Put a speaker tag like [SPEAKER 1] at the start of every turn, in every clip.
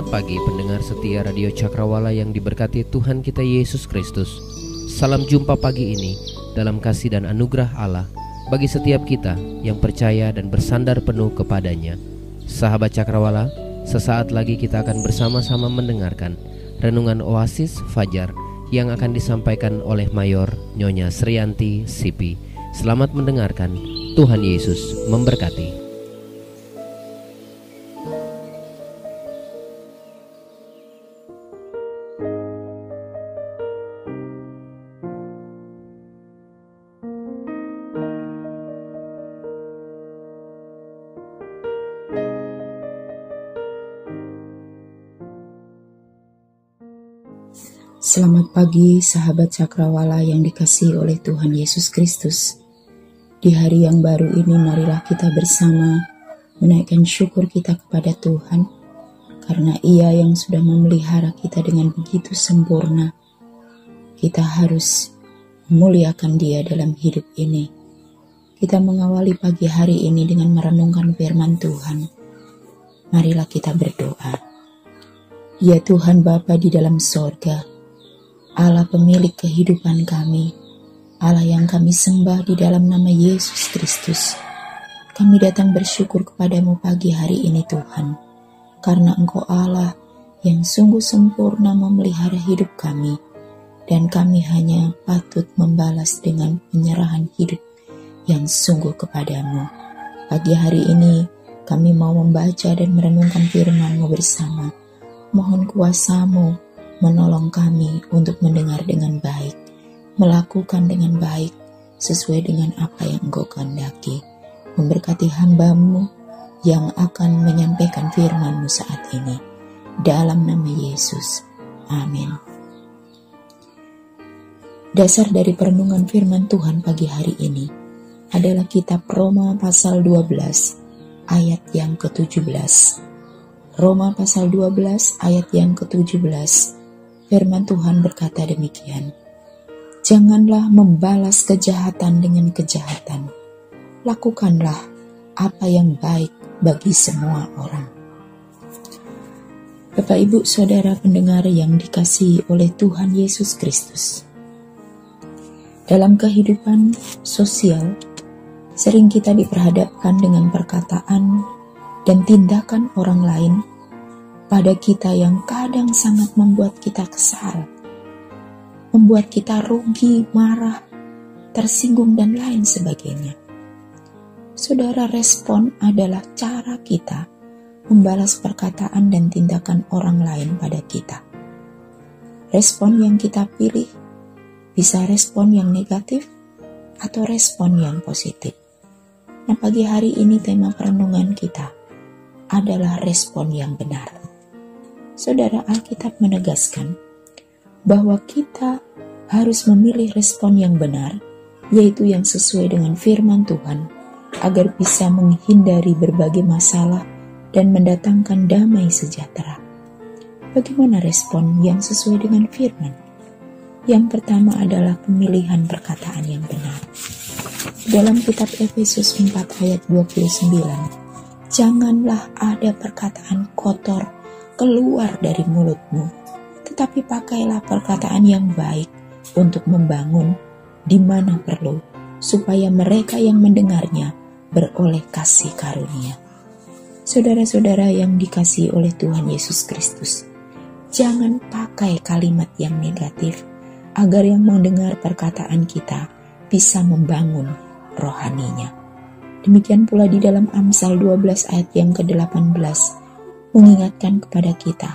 [SPEAKER 1] Selamat pagi pendengar setia Radio Cakrawala yang diberkati Tuhan kita Yesus Kristus. Salam jumpa pagi ini dalam kasih dan anugerah Allah bagi setiap kita yang percaya dan bersandar penuh kepadanya. Sahabat Cakrawala, sesaat lagi kita akan bersama-sama mendengarkan Renungan Oasis Fajar yang akan disampaikan oleh Mayor Nyonya Srianti Sipi. Selamat mendengarkan, Tuhan Yesus memberkati.
[SPEAKER 2] Selamat pagi sahabat Cakrawala yang dikasihi oleh Tuhan Yesus Kristus. Di hari yang baru ini marilah kita bersama menaikkan syukur kita kepada Tuhan, karena Ia yang sudah memelihara kita dengan begitu sempurna. Kita harus memuliakan Dia dalam hidup ini. Kita mengawali pagi hari ini dengan merenungkan firman Tuhan. Marilah kita berdoa. Ya Tuhan Bapa di dalam sorga, Allah pemilik kehidupan kami, Allah yang kami sembah di dalam nama Yesus Kristus. Kami datang bersyukur kepadamu pagi hari ini Tuhan, karena Engkau Allah yang sungguh sempurna memelihara hidup kami, dan kami hanya patut membalas dengan penyerahan hidup yang sungguh kepadamu. Pagi hari ini kami mau membaca dan merenungkan firman-Mu bersama. Mohon kuasa-Mu menolong kami untuk mendengar dengan baik, melakukan dengan baik, sesuai dengan apa yang Engkau kehendaki. Memberkati hamba-Mu yang akan menyampaikan firman-Mu saat ini. Dalam nama Yesus. Amin. Dasar dari perenungan firman Tuhan pagi hari ini adalah kitab Roma pasal 12 ayat yang ke-17. Roma pasal 12 ayat yang ke-17. Firman Tuhan berkata demikian. Janganlah membalas kejahatan dengan kejahatan. Lakukanlah apa yang baik bagi semua orang. Bapak, Ibu, Saudara pendengar yang dikasihi oleh Tuhan Yesus Kristus. Dalam kehidupan sosial, sering kita diperhadapkan dengan perkataan dan tindakan orang lain pada kita yang kadang sangat membuat kita kesal, membuat kita rugi, marah, tersinggung, dan lain sebagainya. Saudara, respon adalah cara kita membalas perkataan dan tindakan orang lain pada kita. Respon yang kita pilih bisa respon yang negatif atau respon yang positif. Nah, pagi hari ini tema perenungan kita adalah respon yang benar. Saudara, Alkitab menegaskan bahwa kita harus memilih respon yang benar, yaitu yang sesuai dengan firman Tuhan, agar bisa menghindari berbagai masalah dan mendatangkan damai sejahtera. Bagaimana respon yang sesuai dengan firman? Yang pertama adalah pemilihan perkataan yang benar. Dalam kitab Efesus 4 ayat 29, janganlah ada perkataan kotor keluar dari mulutmu, tetapi pakailah perkataan yang baik untuk membangun di mana perlu, supaya mereka yang mendengarnya beroleh kasih karunia. Saudara-saudara yang dikasihi oleh Tuhan Yesus Kristus, jangan pakai kalimat yang negatif, agar yang mendengar perkataan kita bisa membangun rohaninya. Demikian pula di dalam Amsal 12 ayat yang ke-18, mengingatkan kepada kita,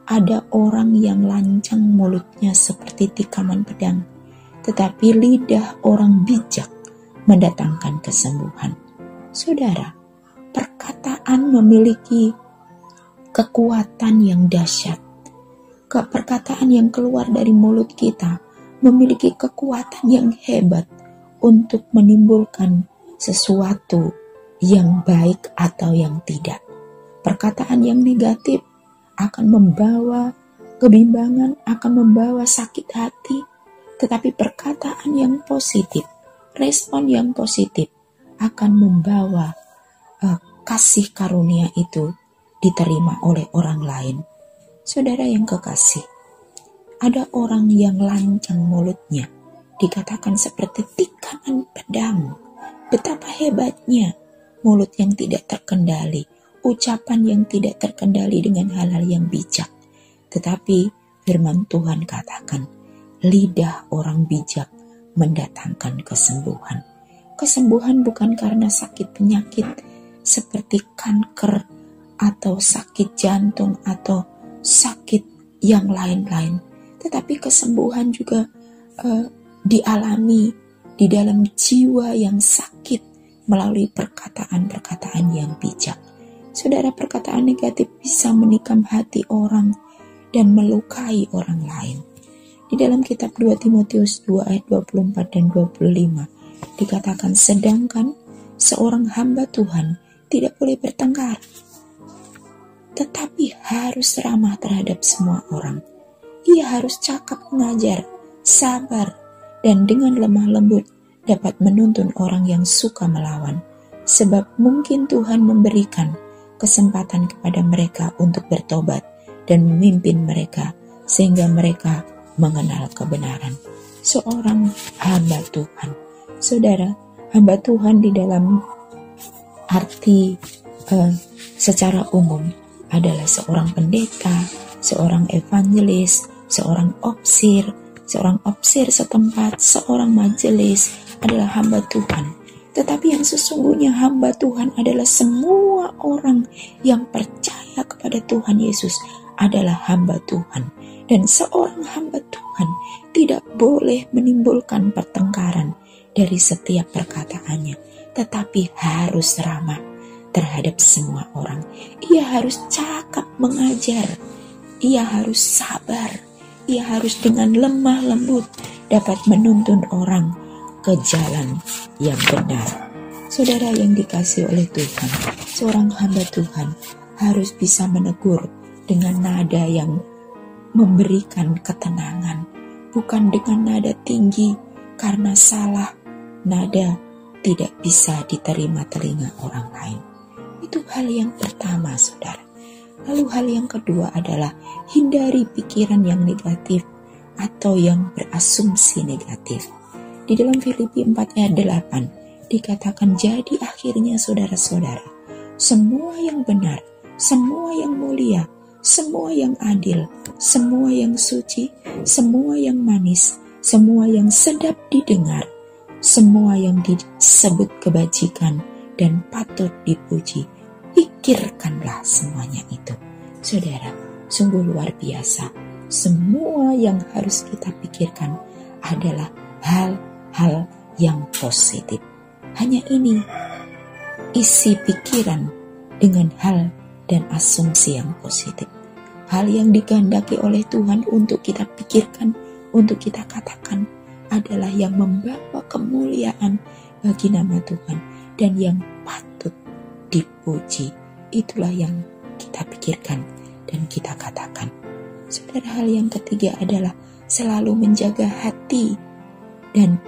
[SPEAKER 2] ada orang yang lancang mulutnya seperti tikaman pedang, tetapi lidah orang bijak mendatangkan kesembuhan. Saudara, perkataan memiliki kekuatan yang dahsyat. Perkataan yang keluar dari mulut kita memiliki kekuatan yang hebat untuk menimbulkan sesuatu yang baik atau yang tidak. Perkataan yang negatif akan membawa kebimbangan, akan membawa sakit hati. Tetapi perkataan yang positif, respon yang positif akan membawa kasih karunia itu diterima oleh orang lain. Saudara yang kekasih, ada orang yang lancang mulutnya, dikatakan seperti tikaman pedang. Betapa hebatnya mulut yang tidak terkendali, ucapan yang tidak terkendali dengan hal-hal yang bijak. Tetapi firman Tuhan katakan, lidah orang bijak mendatangkan kesembuhan. Kesembuhan bukan karena sakit penyakit seperti kanker atau sakit jantung atau sakit yang lain-lain. Tetapi kesembuhan juga dialami di dalam jiwa yang sakit melalui perkataan-perkataan yang bijak. Saudara, perkataan negatif bisa menikam hati orang dan melukai orang lain. Di dalam kitab 2 Timotius 2 ayat 24 dan 25 dikatakan, sedangkan seorang hamba Tuhan tidak boleh bertengkar, tetapi harus ramah terhadap semua orang. Ia harus cakap mengajar, sabar, dan dengan lemah lembut dapat menuntun orang yang suka melawan. Sebab mungkin Tuhan memberikan kesempatan kepada mereka untuk bertobat dan memimpin mereka sehingga mereka mengenal kebenaran. Seorang hamba Tuhan. Saudara, hamba Tuhan di dalam arti secara umum adalah seorang pendeta, seorang evangelis, seorang opsir setempat, seorang majelis adalah hamba Tuhan. Tetapi yang sesungguhnya hamba Tuhan adalah semua orang yang percaya kepada Tuhan Yesus adalah hamba Tuhan. Dan seorang hamba Tuhan tidak boleh menimbulkan pertengkaran dari setiap perkataannya, tetapi harus ramah terhadap semua orang. Ia harus cakap mengajar, ia harus sabar, ia harus dengan lemah lembut dapat menuntun orang ke jalan yang benar. Saudara yang dikasihi oleh Tuhan, seorang hamba Tuhan harus bisa menegur dengan nada yang memberikan ketenangan, bukan dengan nada tinggi, karena salah nada tidak bisa diterima telinga orang lain. Itu hal yang pertama, saudara. Lalu hal yang kedua adalah hindari pikiran yang negatif atau yang berasumsi negatif. Di dalam Filipi 4 ayat 8 dikatakan, jadi akhirnya saudara-saudara, semua yang benar, semua yang mulia, semua yang adil, semua yang suci, semua yang manis, semua yang sedap didengar, semua yang disebut kebajikan dan patut dipuji, pikirkanlah semuanya itu. Saudara, sungguh luar biasa. Semua yang harus kita pikirkan adalah hal-hal yang positif. Hanya ini isi pikiran dengan hal dan asumsi yang positif. Hal yang dikehendaki oleh Tuhan untuk kita pikirkan, untuk kita katakan adalah yang membawa kemuliaan bagi nama Tuhan dan yang patut dipuji. Itulah yang kita pikirkan dan kita katakan. Saudara, hal yang ketiga adalah selalu menjaga hati dan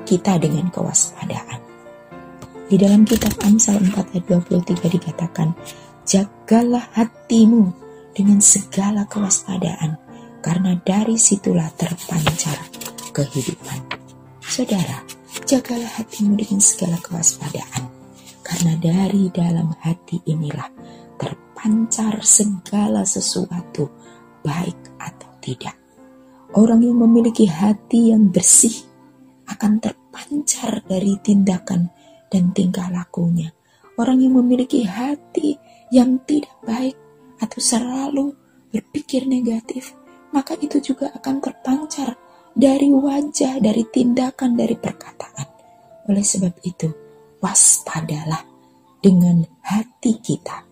[SPEAKER 2] kita dengan kewaspadaan. Di dalam kitab Amsal 4 ayat 23 dikatakan, jagalah hatimu dengan segala kewaspadaan, karena dari situlah terpancar kehidupan. Saudara, jagalah hatimu dengan segala kewaspadaan, karena dari dalam hati inilah terpancar segala sesuatu, baik atau tidak. Orang yang memiliki hati yang bersih akan terpancar dari tindakan dan tingkah lakunya. Orang yang memiliki hati yang tidak baik atau selalu berpikir negatif, maka itu juga akan terpancar dari wajah, dari tindakan, dari perkataan. Oleh sebab itu, waspadalah dengan hati kita.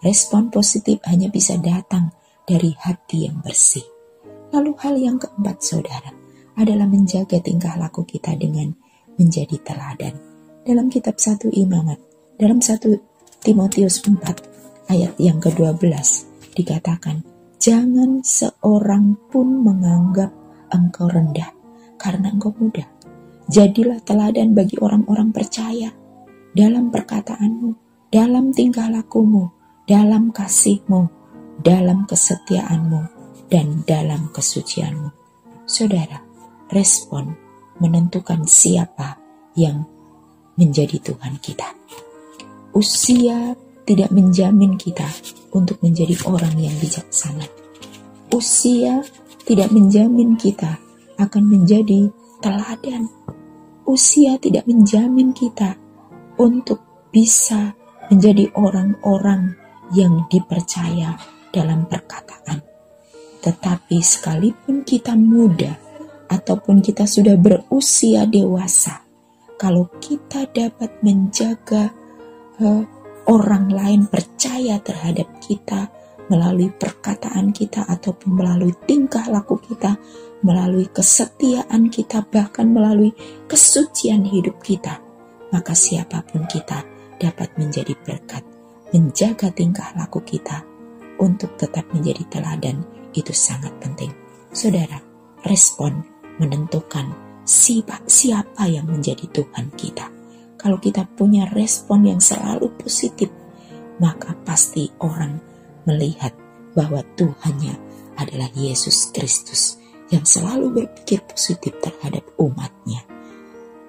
[SPEAKER 2] Respon positif hanya bisa datang dari hati yang bersih. Lalu hal yang keempat, saudara, adalah menjaga tingkah laku kita dengan menjadi teladan. Dalam kitab 1 Imamat, dalam 1 Timotius 4 ayat yang ke-12 dikatakan, jangan seorang pun menganggap engkau rendah karena engkau muda. Jadilah teladan bagi orang-orang percaya dalam perkataanmu, dalam tingkah lakumu, dalam kasihmu, dalam kesetiaan-Mu dan dalam kesucian-Mu. Saudara, respon menentukan siapa yang menjadi Tuhan kita. Usia tidak menjamin kita untuk menjadi orang yang bijaksana. Usia tidak menjamin kita akan menjadi teladan. Usia tidak menjamin kita untuk bisa menjadi orang-orang yang dipercaya dalam perkataan. Tetapi sekalipun kita muda ataupun kita sudah berusia dewasa, kalau kita dapat menjaga orang lain percaya terhadap kita melalui perkataan kita ataupun melalui tingkah laku kita, melalui kesetiaan kita, bahkan melalui kesucian hidup kita, maka siapapun kita dapat menjadi berkat. Menjaga tingkah laku kita untuk tetap menjadi teladan itu sangat penting. Saudara, respon menentukan siapa yang menjadi Tuhan kita. Kalau kita punya respon yang selalu positif, maka pasti orang melihat bahwa Tuhannya adalah Yesus Kristus yang selalu berpikir positif terhadap umatnya.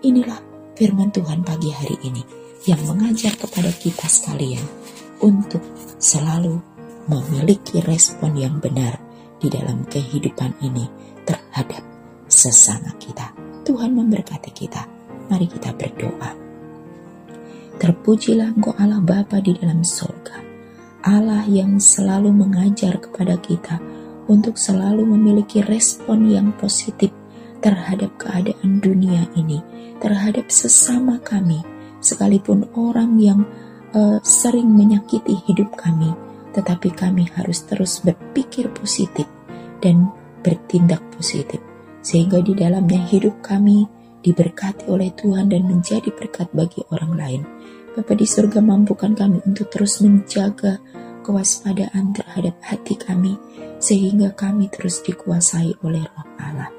[SPEAKER 2] Inilah firman Tuhan pagi hari ini yang mengajar kepada kita sekalian untuk selalu memiliki respon yang benar di dalam kehidupan ini terhadap sesama kita. Tuhan memberkati kita. Mari kita berdoa. Terpujilah Engkau Allah Bapa di dalam surga, Allah yang selalu mengajar kepada kita untuk selalu memiliki respon yang positif terhadap keadaan dunia ini, terhadap sesama kami, sekalipun orang yang sering menyakiti hidup kami, tetapi kami harus terus berpikir positif dan bertindak positif, sehingga di dalamnya hidup kami diberkati oleh Tuhan dan menjadi berkat bagi orang lain. Bapa di surga, mampukan kami untuk terus menjaga kewaspadaan terhadap hati kami, sehingga kami terus dikuasai oleh Roh Allah.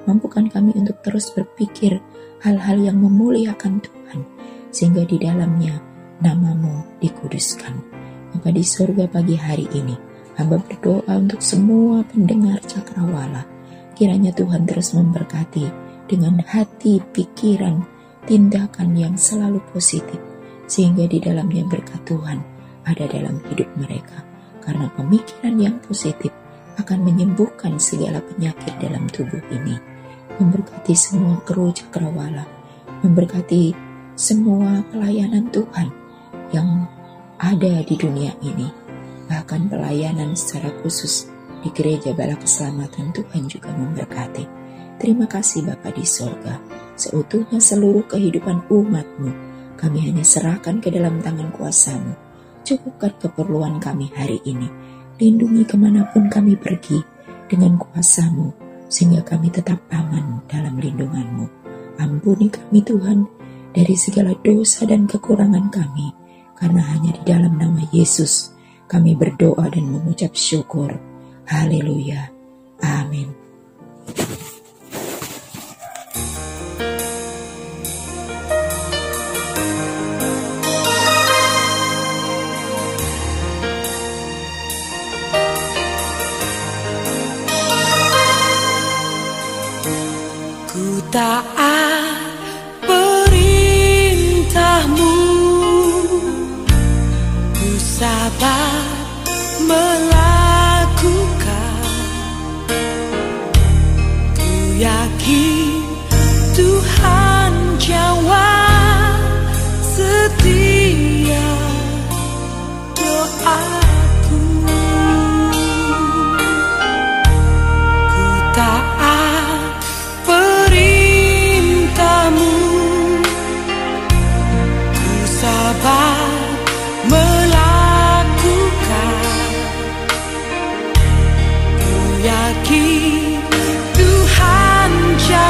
[SPEAKER 2] Mampukan kami untuk terus berpikir hal-hal yang memuliakan Tuhan, sehingga di dalamnya nama-Mu dikuduskan. Bapa di surga, pagi hari ini hamba berdoa untuk semua pendengar Cakrawala. Kiranya Tuhan terus memberkati dengan hati, pikiran, tindakan yang selalu positif, sehingga di dalamnya berkat Tuhan ada dalam hidup mereka. Karena pemikiran yang positif akan menyembuhkan segala penyakit dalam tubuh ini. Memberkati semua kru Cakrawala, memberkati semua pelayanan Tuhan yang ada di dunia ini, bahkan pelayanan secara khusus di Gereja Bala Keselamatan. Tuhan juga memberkati. Terima kasih Bapa di surga, seutuhnya seluruh kehidupan umat-Mu kami hanya serahkan ke dalam tangan kuasa-Mu. Cukupkan keperluan kami hari ini. Lindungi kemanapun kami pergi dengan kuasa-Mu, sehingga kami tetap aman dalam lindungan-Mu. Ampuni kami Tuhan dari segala dosa dan kekurangan kami, karena hanya di dalam nama Yesus kami berdoa dan mengucap syukur. Haleluya. Amin.
[SPEAKER 3] Taat perintah-Mu, ku sabar melakukan, ku yakin Tuhan jawab setiap doaku. Ku taat melakukan, ku yakin Tuhan jawab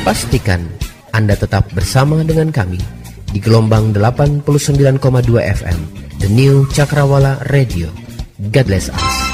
[SPEAKER 1] Pastikan Anda tetap bersama dengan kami di gelombang 89,2 FM, The New Cakrawala Radio. God bless us.